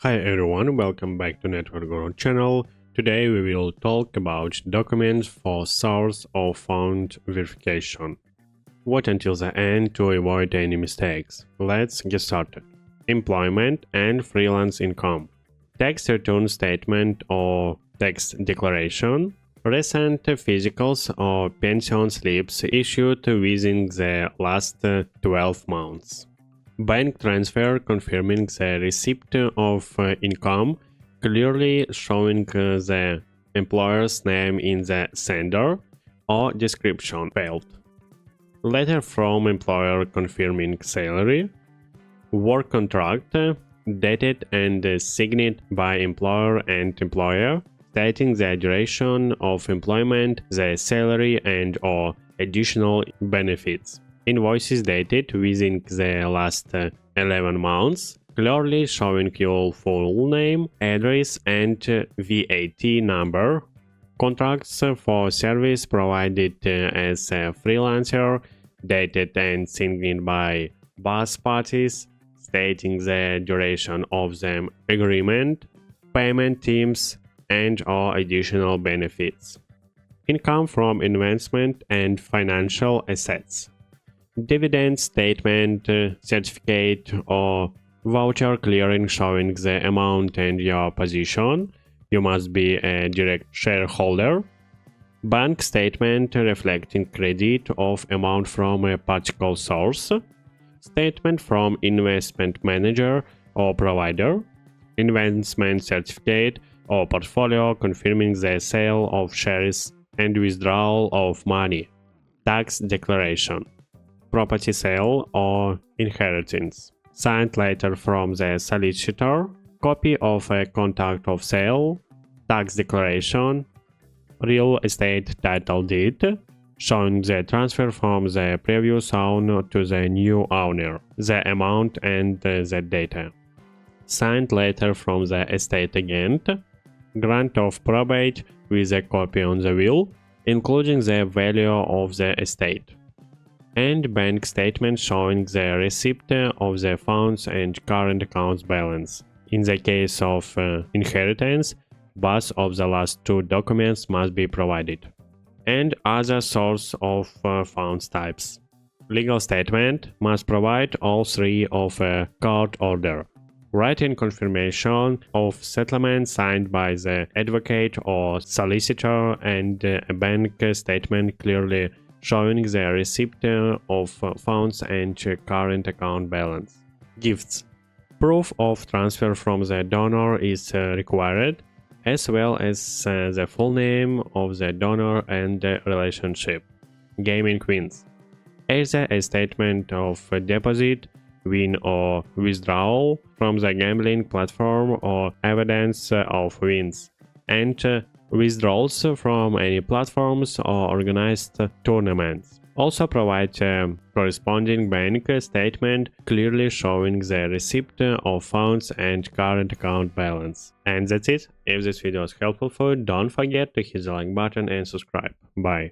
Hi everyone, welcome back to Network Guru channel. Today we will talk about documents for source of fund verification. Watch until the end to avoid any mistakes. Let's get started. Employment and freelance income. Tax return statement or tax declaration. Recent physicals or pension slips issued within the last 12 months. Bank transfer confirming the receipt of income, clearly showing the employer's name in the sender or description field. Letter from employer confirming salary. Work contract dated and signed by employer and employer, stating the duration of employment, the salary and or additional benefits. Invoices dated within the last 11 months, clearly showing your full name, address and VAT number. Contracts for service provided as a freelancer, dated and signed by both parties, stating the duration of the agreement, payment terms and or additional benefits. Income from investment and financial assets. Dividend statement, certificate or voucher clearing showing the amount and your position. You must be a direct shareholder. Bank statement reflecting credit of amount from a particular source. Statement from investment manager or provider. Investment certificate or portfolio confirming the sale of shares and withdrawal of money. Tax declaration. Property sale or inheritance. Signed letter from the solicitor. Copy of a contract of sale. Tax declaration. Real estate title deed, showing the transfer from the previous owner to the new owner, the amount and the data. Signed letter from the estate agent. Grant of probate with a copy on the will, including the value of the estate. And bank statement showing the receipt of the funds and current accounts balance. In the case of inheritance, both of the last two documents must be provided. And other source of funds types. Legal statement must provide all three of a court order. Written confirmation of settlement signed by the advocate or solicitor and a bank statement clearly showing the receipt of funds and current account balance. Gifts. Proof of transfer from the donor is required, as well as the full name of the donor and the relationship. Gaming wins. Either a statement of deposit, win or withdrawal from the gambling platform or evidence of wins, and withdrawals from any platforms or organized tournaments. Also provide a corresponding bank statement clearly showing the receipt of funds and current account balance. And that's it. If this video was helpful for you, don't forget to hit the like button and subscribe. Bye.